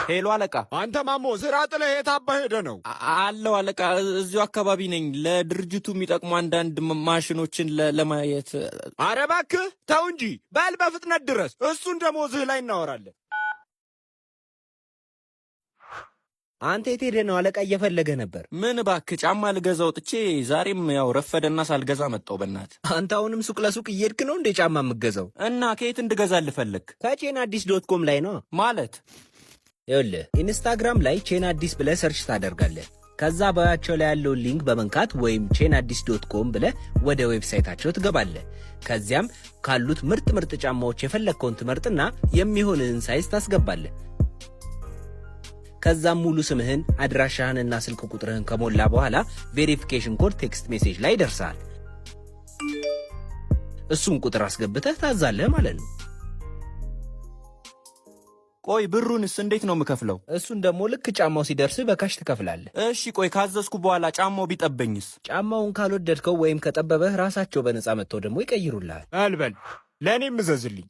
ሄሎ አለቃ። አንተ ማሞ ስራ ጥለህ የት አባህ ሄደህ ነው? አለው አለቃ፣ እዚሁ አካባቢ ነኝ። ለድርጅቱ የሚጠቅሙ አንዳንድ ማሽኖችን ለማየት። አረ እባክህ ተው እንጂ፣ በል በፍጥነት ድረስ። እሱን ደሞዝህ ላይ እናወራለን። አንተ የት ሄደህ ነው? አለቃ እየፈለገ ነበር። ምን እባክህ፣ ጫማ ልገዛ ወጥቼ ዛሬም ያው ረፈደና ሳልገዛ መጣሁ። በእናትህ አንተ አሁንም ሱቅ ለሱቅ እየሄድክ ነው እንዴ ጫማ የምትገዛው? እና ከየት እንድገዛልህ ፈለግ? ከቼን አዲስ ዶት ኮም ላይ ነው ማለት። ይኸውልህ ኢንስታግራም ላይ ቼን አዲስ ብለህ ሰርች ታደርጋለህ። ከዛ ባያቸው ላይ ያለውን ሊንክ በመንካት ወይም ቼን አዲስ ዶት ኮም ብለህ ወደ ዌብሳይታቸው ትገባለህ። ከዚያም ካሉት ምርጥ ምርጥ ጫማዎች የፈለግከውን ትመርጥና የሚሆንህን ሳይዝ ታስገባለህ። ከዛም ሙሉ ስምህን አድራሻህንና ስልክ ቁጥርህን ከሞላ በኋላ ቬሪፊኬሽን ኮድ ቴክስት ሜሴጅ ላይ ይደርሳል። እሱን ቁጥር አስገብተህ ታዛለህ ማለት ነው። ቆይ ብሩንስ እንዴት ነው የምከፍለው? እሱን ደግሞ ልክ ጫማው ሲደርስህ በካሽ ትከፍላለህ። እሺ ቆይ ካዘዝኩ በኋላ ጫማው ቢጠበኝስ? ጫማውን ካልወደድከው ወይም ከጠበበህ ራሳቸው በነፃ መጥተው ደግሞ ይቀይሩልሃል። አልበል ለእኔም እዘዝልኝ።